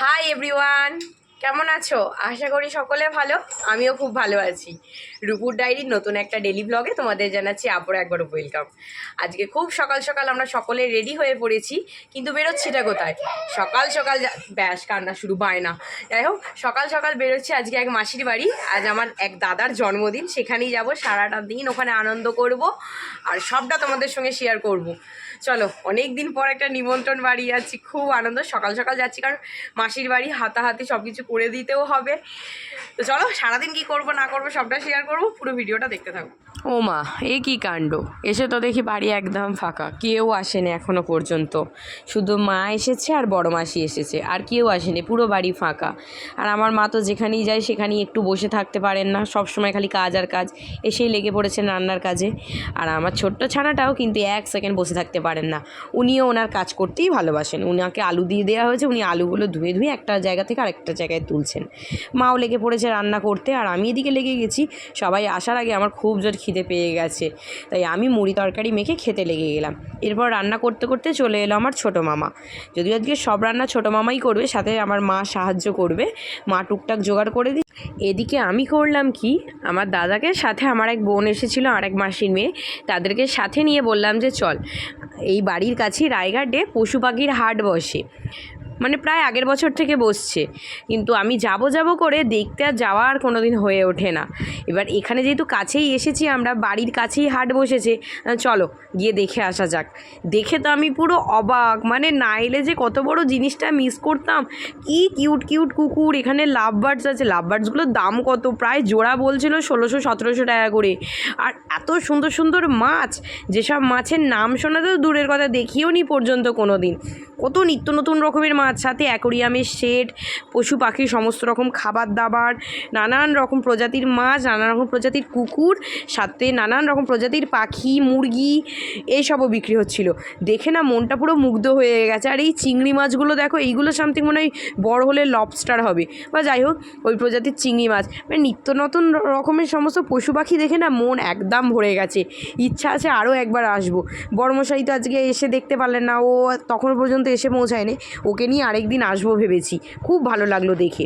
Hi everyone, কেমন আছো? আশা করি সকলে ভালো। আমিও খুব ভালো আছি। রূপুর ডায়েরির নতুন একটা ডেলি ব্লগে তোমাদের জানাচ্ছি আবারও একবার ওয়েলকাম। আজকে খুব সকাল সকাল আমরা সকলে রেডি হয়ে পড়েছি, কিন্তু বেরোচ্ছিটা কোথায়? সকাল সকাল ব্যাস কান্না শুরু বায়না। যাই হোক, সকাল সকাল বেরোচ্ছি আজকে এক মাসির বাড়ি। আজ আমার এক দাদার জন্মদিন, সেখানেই যাব। সারাটা দিন ওখানে আনন্দ করব আর সবটা তোমাদের সঙ্গে শেয়ার করব। চলো, অনেক দিন পর একটা নিমন্ত্রণ বাড়ি যাচ্ছি, খুব আনন্দ। সকাল সকাল যাচ্ছি কারণ মাসির বাড়ি, হাতাহাতি সব কিছু করে দিতেও হবে। তো চলো, সারাদিন কি করব না করবো সবটা শেয়ার করব, পুরো ভিডিওটা দেখতে থাকো। ও মা, এ কি কাণ্ড! এসে তো দেখি বাড়ি একদম ফাঁকা, কেউ আসেনি এখনো পর্যন্ত। শুধু মা এসেছে আর বড় মাসি এসেছে, আর কেউ আসেনি, পুরো বাড়ি ফাঁকা। আর আমার মা তো যেখানেই যায় সেখানেই একটু বসে থাকতে পারেন না, সব সময় খালি কাজ আর কাজ। এসেই লেগে পড়েছেন রান্নার কাজে। আর আমার ছোট্ট ছানাটাও কিন্তু এক সেকেন্ড বসে থাকতে পারেন না। উনিও ওনার কাজ করতেই ভালোবাসেন। উনাকে আলু দিয়ে দেওয়া হয়েছে, উনি আলুগুলো ধুয়ে ধুয়ে একটা জায়গা থেকে আরেকটা জায়গায় তুলছেন। মাও লেগে পড়েছে রান্না করতে, আর আমি এদিকে লেগে গেছি। সবাই আসার আগে আমার খুব জোর খিদে পেয়ে গেছে, তাই আমি মুড়ি তরকারি মেখে খেতে লেগে গেলাম। এরপর রান্না করতে করতে চলে এলো আমার ছোটো মামা। যদিও আজকে সব রান্না ছোটো মামাই করবে, সাথে আমার মা সাহায্য করবে। মা টুকটাক জোগাড় করে দিই। এদিকে আমি করলাম কি, আমার দাদাকে সাথে আমার এক বোন এসেছিলো, আর এক মাসির মেয়ে, তাদেরকে সাথে নিয়ে বললাম যে চল, এই বাড়ির কাছেই রায়ঘাটে পশু পাখির হাট বসে। মানে প্রায় আগের বছর থেকে বসছে, কিন্তু আমি যাব করে দেখতে আর যাওয়া আর কোনো দিন হয়ে ওঠে না। এবার এখানে যেহেতু কাছেই এসেছি আমরা, বাড়ির কাছেই হাট বসেছে, চলো গিয়ে দেখে আসা যাক। দেখে তো আমি পুরো অবাক, মানে না এলে যে কত বড় জিনিসটা মিস করতাম। কি কিউট কিউট কুকুর! এখানে লাভ বার্ডস আছে। লাভ বার্ডসগুলোর দাম কত, প্রায় জোড়া বলছিল 1600-1700 টাকা করে। আর এত সুন্দর সুন্দর মাছ, যেসব মাছের নাম শোনা তো দূরের কথা, দেখিও নি পর্যন্ত কোনো দিন। কত নিত্য নতুন রকমের মাছ, সাথে অ্যাকোরিয়ামের শেড, পশু পাখির সমস্ত রকম খাবার দাবার, নানান রকম প্রজাতির মাছ, নানান রকম প্রজাতির কুকুর, সাথে নানান রকম প্রজাতির পাখি, মুরগি, এইসবও বিক্রি হচ্ছিল। দেখে না মনটা পুরো মুগ্ধ হয়ে গেছে। আর এই চিংড়ি মাছগুলো দেখো, এইগুলো সামথিং মনে হয় বড় হলে লবস্টার হবে, বা যাই হোক ওই প্রজাতির চিংড়ি মাছ। মানে নিত্য নতুন রকমের সমস্ত পশু পাখি দেখে না মন একদম ভরে গেছে। ইচ্ছা আছে আরও একবার আসবো। বড়মশাই তো আজকে এসে দেখতে পারলেন না, ও তখন পর্যন্ত এসে পৌঁছায়নি। ওকে নিয়ে আরেকদিন আসবো ভেবেছি। খুব ভালো লাগলো দেখে।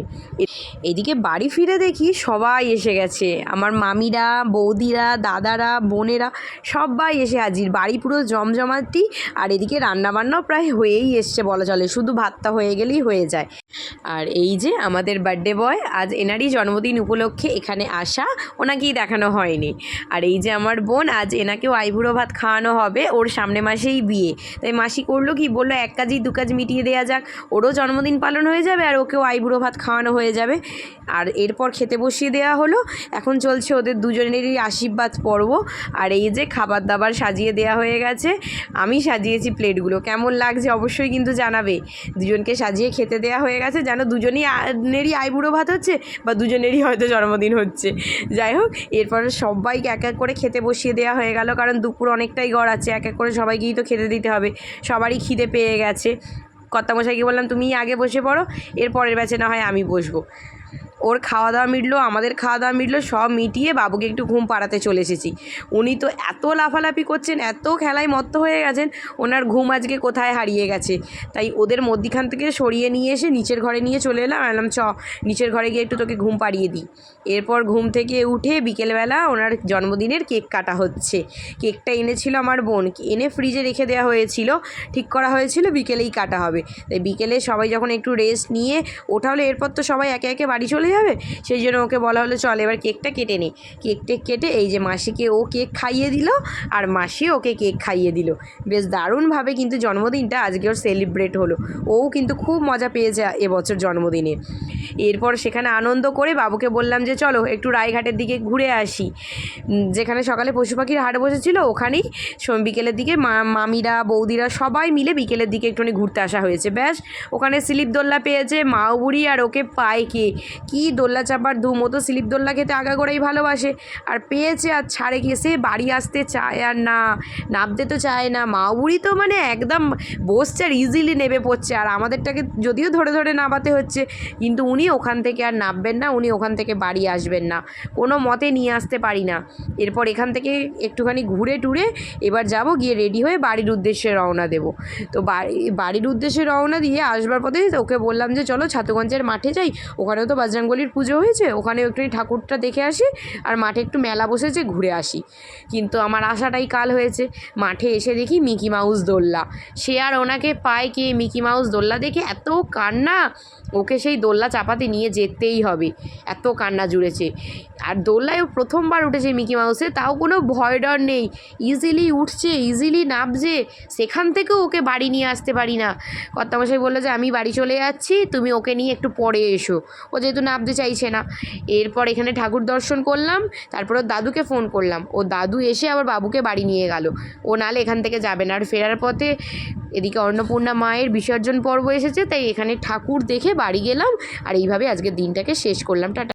এদিকে বাড়ি ফিরে দেখি সবাই এসে গেছে, আমার মামিরা, বৌদিরা, দাদারা, বোনেরা, সবাই এসে হাজির। বাড়ি পুরো জমজমাটি। আর এদিকে রান্নাবান্নাও প্রায় হয়েই এসছে বলা চলে, শুধু ভাতটা হয়ে গেলেই হয়ে যায়। আর এই যে আমাদের বার্থডে বয়, আজ এনারই জন্মদিন উপলক্ষে এখানে আসা, ওনাকেই দেখানো হয়নি। আর এই যে আমার বোন, আজ এনাকেও আইবুড়ো ভাত খাওয়ানো হবে, ওর সামনে মাসেই বিয়ে। তাই মাসি করলো কি, বললো এক কাজই দু কাজ মিটিয়ে দেওয়া যাক, ওরও জন্মদিন পালন হয়ে যাবে আর ওকেও আইবুড়ো ভাত খাওয়ানো হয়ে যাবে। আর এরপর খেতে বসিয়ে দেওয়া হলো। এখন চলছে ওদের দুজনেরই আশীর্বাদ পর্ব। আর এই যে খাবার দাবার সাজিয়ে দেওয়া হয়ে গেছে, আমি সাজিয়েছি প্লেটগুলো। কেমন লাগছে অবশ্যই কিন্তু জানাবে। দুজনকে সাজিয়ে খেতে দেওয়া হয়ে গেছে, যেন দুজনেরই আইবুড়ো ভাত হচ্ছে, বা দুজনেরই হয়তো জন্মদিন হচ্ছে। যাই হোক, এরপরে সবাইকে এক এক করে খেতে বসিয়ে দেওয়া হয়ে গেল, কারণ দুপুর অনেকটাই গড়াচ্ছে, এক এক করে সবাইকেই তো খেতে দিতে হবে। সবারই খিদে পেয়ে গেছে। কর্তামশাইকে বললাম তুমি আগে বসে পড়ো, এর পরের ব্যাচে না হয় আমি বসবো। ওর খাওয়া দাওয়া মিটলো, আমাদের খাওয়া দাওয়া মিটলো, সব মিটিয়ে বাবুকে একটু ঘুম পাড়াতে চলে এসেছি। উনি তো এত লাফালাফি করছেন, এত খেলায় মত্ত হয়ে গেছেন, ওনার ঘুম আজকে কোথায় হারিয়ে গেছে। তাই ওদের মধ্যিখান থেকে সরিয়ে নিয়ে এসে নিচের ঘরে নিয়ে চলে এলাম। এলাম নিচের ঘরে গিয়ে একটু তোকে ঘুম পাড়িয়ে দিই। এরপর ঘুম থেকে উঠে বিকেলবেলা ওনার জন্মদিনের কেক কাটা হচ্ছে। কেকটা এনেছিল আমার বোন, এনে ফ্রিজে রেখে দেওয়া হয়েছিল, ঠিক করা হয়েছিল বিকেলেই কাটা হবে। তাই বিকেলে সবাই যখন একটু রেস্ট নিয়ে ওঠা হলো, এরপর তো সবাই একে একে বাড়ি চলে যাবে, সেই জন্য ওকে বলা হলো চল এবার কেকটা কেটে নে। কেকটা কেটে এই যে মাসিকে ও কেক খাইয়ে দিল, আর মাসি ওকে কেক খাইয়ে দিল। বেশ দারুণভাবে কিন্তু জন্মদিনটা আজকে ওর সেলিব্রেট হলো। ও কিন্তু খুব মজা পেয়েছে এবছর জন্মদিনে। এরপর সেখানে আনন্দ করে বাবুকে বললাম যে চলো একটু রায়ঘাটের দিকে ঘুরে আসি, যেখানে সকালে পশু পাখির হাট বসেছিল ওখানেই বিকেলের দিকে মামিরা, বৌদিরা সবাই মিলে বিকেলের দিকে একটুখানি ঘুরতে আসা হয়েছে। ব্যাস, ওখানে স্লিপ দোল্লা পেয়েছে মাও বুড়ি, আর ওকে পায় কে, কি দোল্লা চাপার ধুম, ও তো স্লিপ দোল্লা খেতে আগাগোড়াই ভালোবাসে, আর পেয়েছে আর ছাড়ে কি, সে বাড়ি আসতে চায় আর না, নামতে তো চায় না। মা বুড়ি তো মানে একদম বসছে আর ইজিলি নেমে পড়ছে, আর আমাদেরটাকে যদিও ধরে ধরে নামাতে হচ্ছে, কিন্তু উনি ওখান থেকে আর নামবেন না, উনি ওখান থেকে বাড়ি আসবেন না, কোনো মতে নিয়ে আসতে পারি না। এরপর এখান থেকে একটুখানি ঘুরে টুরে এবার যাব, গিয়ে রেডি হয়ে বাড়ির উদ্দেশ্যে রওনা দেব। তো বাড়ির উদ্দেশ্যে রওনা দিয়ে আসবার পথে ওকে বললাম যে চলো ছাতুগঞ্জের মাঠে যাই, ওখানেও তো বজরংবলীর পুজো হয়েছে, ওখানেও একটু ঠাকুরটা দেখে আসি, আর মাঠে একটু মেলা বসেছে ঘুরে আসি। কিন্তু আমার আশাটাই কাল হয়েছে। মাঠে এসে দেখি মিকি মাউস দোল্লা, সে আর ওনাকে পায় কে? মিকি মাউস দোল্লা দেখে এত কান্না, ওকে সেই দোল্লা চাপাতে নিয়ে যেতেই হবে, এত কান্না জুড়েছে। আর দোল্লায় ও প্রথমবার উঠেছে মিকি মাউসে, তাও কোনো ভয় ডর নেই, ইজিলি উঠছে, ইজিলি নামছে, সেখান থেকেও ওকে বাড়ি নিয়ে আসতে পারি না। কর্তামশাই বললো যে আমি বাড়ি চলে যাচ্ছি, তুমি ওকে নিয়ে একটু পরে এসো, ও যেহেতু নামতে চাইছে না। এরপর এখানে ঠাকুর দর্শন করলাম, তারপর ওর দাদুকে ফোন করলাম, ও দাদু এসে আবার বাবুকে বাড়ি নিয়ে গেল, ও নালে এখান থেকে যাবে না। আর ফেরার পথে এদিকে অন্নপূর্ণা মায়ের বিসর্জন পর্ব এসেছে, তাই এখানে ঠাকুর দেখে বাড়ি গেলাম, আর এইভাবে আজকের দিনটাকে শেষ করলাম। টাটা।